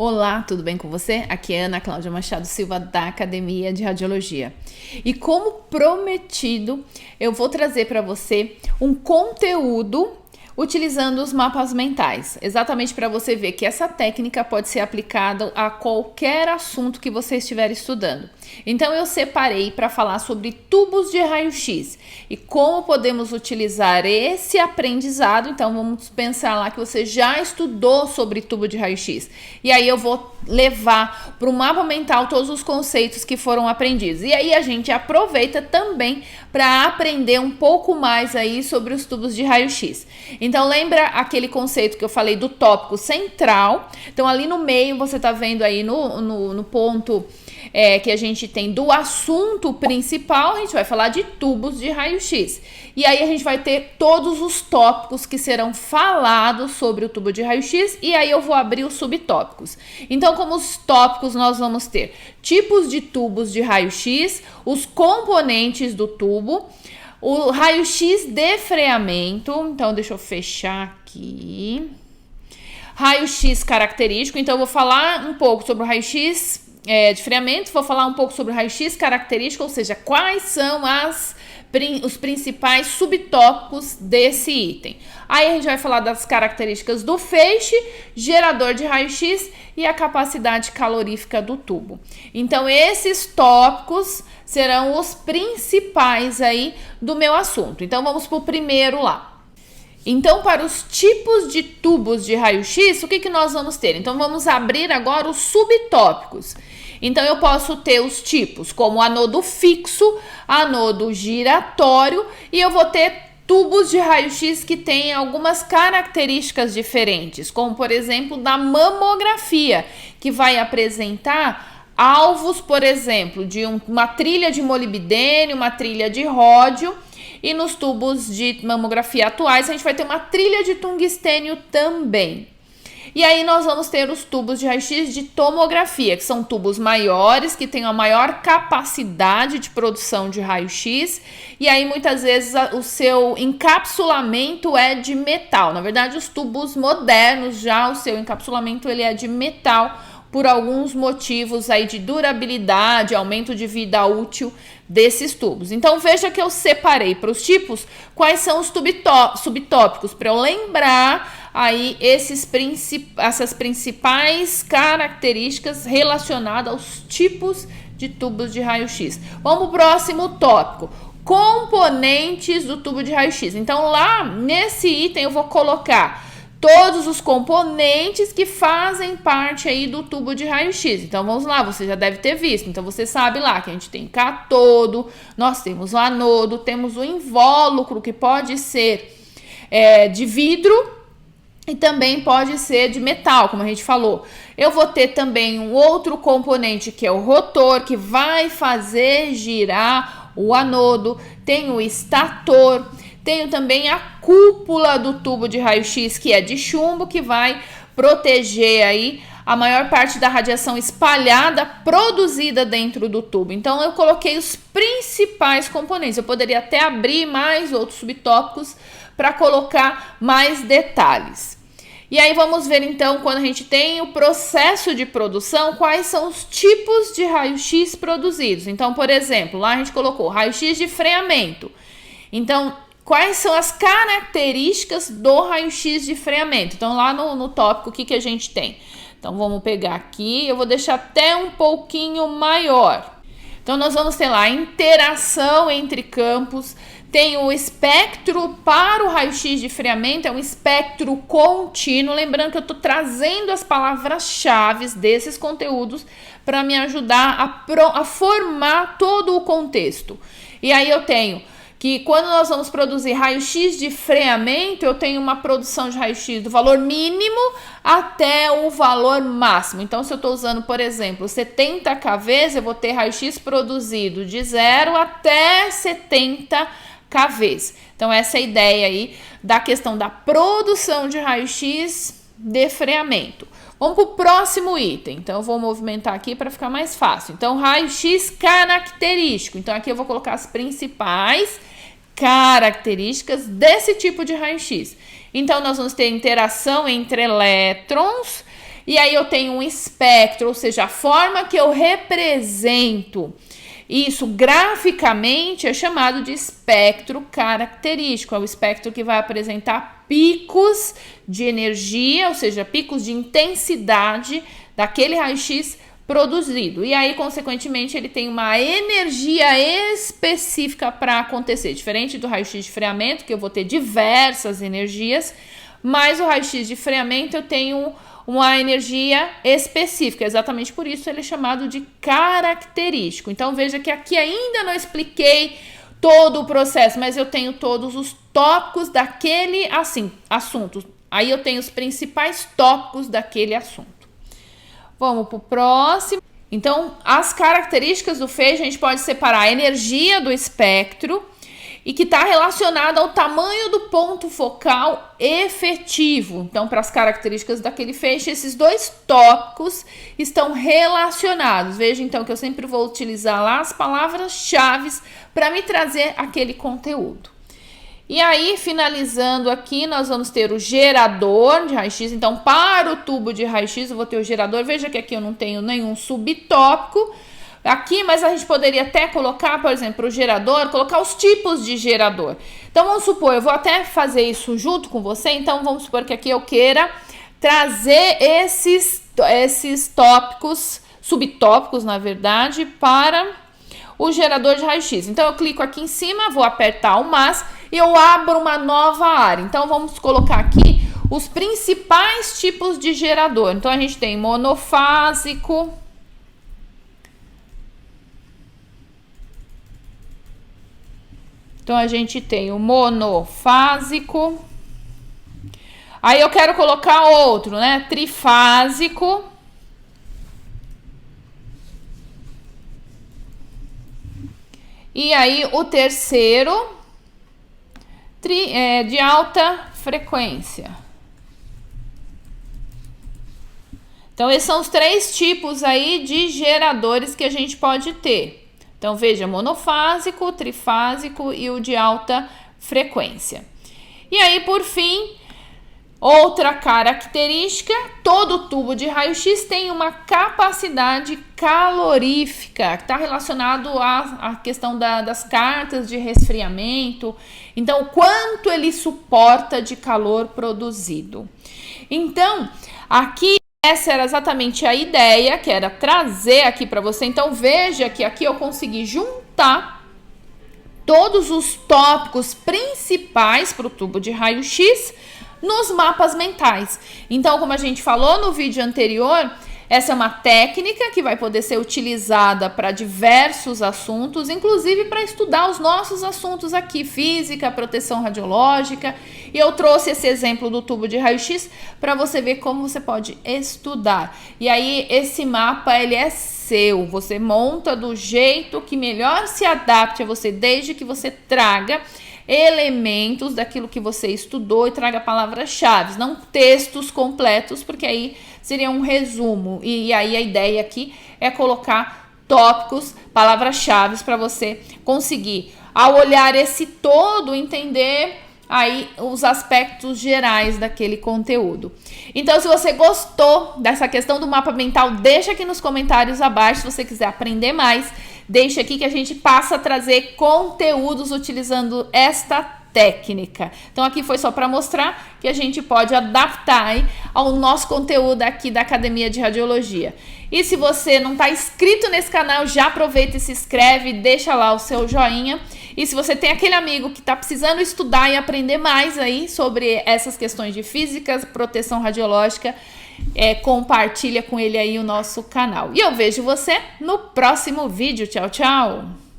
Olá, tudo bem com você? Aqui é Ana Cláudia Machado Silva da Academia de Radiologia. E como prometido, eu vou trazer para você um conteúdo utilizando os mapas mentais, exatamente para você ver que essa técnica pode ser aplicada a qualquer assunto que você estiver estudando. Então eu separei para falar sobre tubos de raio-x e como podemos utilizar esse aprendizado. Então vamos pensar lá que você já estudou sobre tubo de raio-x. E aí eu vou levar para o mapa mental todos os conceitos que foram aprendidos. E aí a gente aproveita também para aprender um pouco mais aí sobre os tubos de raio-x. Então lembra aquele conceito que eu falei do tópico central? Então ali no meio você está vendo aí no ponto que a gente tem do assunto principal, a gente vai falar de tubos de raio-x. E aí a gente vai ter todos os tópicos que serão falados sobre o tubo de raio-x e aí eu vou abrir os subtópicos. Então, como os tópicos, nós vamos ter tipos de tubos de raio-x, os componentes do tubo, o raio-x de freamento. Então, deixa eu fechar aqui. Raio-x característico. Então, eu vou falar um pouco sobre o raio-x de freamento, vou falar um pouco sobre o raio-x característico, ou seja, quais são os principais subtópicos desse item. Aí a gente vai falar das características do feixe, gerador de raio-x e a capacidade calorífica do tubo. Então esses tópicos serão os principais aí do meu assunto. Então vamos para o primeiro lá. Então, para os tipos de tubos de raio-x, o que nós vamos ter? Então, vamos abrir agora os subtópicos. Então, eu posso ter os tipos como anodo fixo, anodo giratório e eu vou ter tubos de raio-x que têm algumas características diferentes, como, por exemplo, da mamografia, que vai apresentar alvos, por exemplo, de uma trilha de molibdênio, uma trilha de ródio. E nos tubos de mamografia atuais, a gente vai ter uma trilha de tungstênio também. E aí nós vamos ter os tubos de raio-x de tomografia, que são tubos maiores, que têm a maior capacidade de produção de raio-x. E aí muitas vezes o seu encapsulamento é de metal. Na verdade, os tubos modernos já o seu encapsulamento ele é de metal, por alguns motivos aí de durabilidade, aumento de vida útil desses tubos. Então veja que eu separei para os tipos quais são os subtópicos, para eu lembrar aí essas principais características relacionadas aos tipos de tubos de raio-x. Vamos para o próximo tópico. Componentes do tubo de raio-x. Então lá nesse item eu vou colocar todos os componentes que fazem parte aí do tubo de raio-x. Então, vamos lá, você já deve ter visto. Então, você sabe lá que a gente tem cátodo, nós temos o anodo, temos o invólucro, que pode ser de vidro e também pode ser de metal, como a gente falou. Eu vou ter também um outro componente, que é o rotor, que vai fazer girar o anodo. Tem o estator. Tenho também a cúpula do tubo de raio-x, que é de chumbo, que vai proteger aí a maior parte da radiação espalhada produzida dentro do tubo. Então, eu coloquei os principais componentes. Eu poderia até abrir mais outros subtópicos para colocar mais detalhes. E aí, vamos ver então, quando a gente tem o processo de produção, quais são os tipos de raio-x produzidos. Então, por exemplo, lá a gente colocou raio-x de freamento. Então, quais são as características do raio-x de freamento? Então, lá no tópico, o que a gente tem? Então, vamos pegar aqui, eu vou deixar até um pouquinho maior. Então, nós vamos ter lá a interação entre campos, tem o espectro para o raio-x de freamento, é um espectro contínuo. Lembrando que eu estou trazendo as palavras-chave desses conteúdos para me ajudar a formar todo o contexto. E aí eu tenho que quando nós vamos produzir raio-x de freamento, eu tenho uma produção de raio-x do valor mínimo até o valor máximo. Então, se eu estou usando, por exemplo, 70 kVs, eu vou ter raio-x produzido de 0 até 70 kVs. Então, essa é a ideia aí da questão da produção de raio-x de freamento. Vamos para o próximo item. Então, eu vou movimentar aqui para ficar mais fácil. Então, raio-x característico. Então, aqui eu vou colocar as principais características desse tipo de raio-x. Então, nós vamos ter interação entre elétrons e aí eu tenho um espectro, ou seja, a forma que eu represento isso graficamente é chamado de espectro característico. É o espectro que vai apresentar picos de energia, ou seja, picos de intensidade daquele raio-x produzido. E aí, consequentemente, ele tem uma energia específica para acontecer. Diferente do raio-x de freamento, que eu vou ter diversas energias, mas o raio-x de freamento eu tenho uma energia específica, exatamente por isso ele é chamado de característico. Então veja que aqui ainda não expliquei todo o processo, mas eu tenho todos os tópicos daquele assunto. Aí eu tenho os principais tópicos daquele assunto. Vamos para o próximo. Então, as características do feixe, a gente pode separar a energia do espectro e que está relacionada ao tamanho do ponto focal efetivo. Então, para as características daquele feixe, esses dois tópicos estão relacionados. Veja, então, que eu sempre vou utilizar lá as palavras-chave para me trazer aquele conteúdo. E aí, finalizando aqui, nós vamos ter o gerador de raio-x. Então, para o tubo de raio-x, eu vou ter o gerador. Veja que aqui eu não tenho nenhum subtópico aqui, mas a gente poderia até colocar, por exemplo, o gerador, colocar os tipos de gerador. Então, vamos supor, eu vou até fazer isso junto com você. Então, vamos supor que aqui eu queira trazer esses tópicos, subtópicos, na verdade, para o gerador de raio-x. Então, eu clico aqui em cima, vou apertar o mais e eu abro uma nova área. Então, vamos colocar aqui os principais tipos de gerador. Então, a gente tem monofásico, então, a gente tem o monofásico. Aí, eu quero colocar outro, né? Trifásico. E aí, o terceiro, de alta frequência. Então, esses são os três tipos aí de geradores que a gente pode ter. Então, veja, monofásico, trifásico e o de alta frequência. E aí, por fim, outra característica, todo tubo de raio-x tem uma capacidade calorífica, que está relacionado à questão das cartas de resfriamento. Então, quanto ele suporta de calor produzido. Então, aqui, essa era exatamente a ideia, que era trazer aqui para você. Então, veja que aqui eu consegui juntar todos os tópicos principais para o tubo de raio-x nos mapas mentais. Então, como a gente falou no vídeo anterior, essa é uma técnica que vai poder ser utilizada para diversos assuntos, inclusive para estudar os nossos assuntos aqui, física, proteção radiológica. E eu trouxe esse exemplo do tubo de raio-x para você ver como você pode estudar. E aí, esse mapa, ele é seu. Você monta do jeito que melhor se adapte a você, desde que você traga elementos daquilo que você estudou e traga palavras-chave, não textos completos, porque aí seria um resumo. E aí a ideia aqui é colocar tópicos, palavras-chave para você conseguir, ao olhar esse todo, entender aí os aspectos gerais daquele conteúdo. Então, se você gostou dessa questão do mapa mental, deixa aqui nos comentários abaixo. Se você quiser aprender mais, deixa aqui que a gente passa a trazer conteúdos utilizando esta técnica. Então, aqui foi só para mostrar que a gente pode adaptar aí ao nosso conteúdo aqui da Academia de Radiologia. E se você não está inscrito nesse canal, já aproveita e se inscreve, deixa lá o seu joinha. E se você tem aquele amigo que está precisando estudar e aprender mais aí sobre essas questões de física, proteção radiológica, compartilha com ele aí o nosso canal. E eu vejo você no próximo vídeo. Tchau, tchau!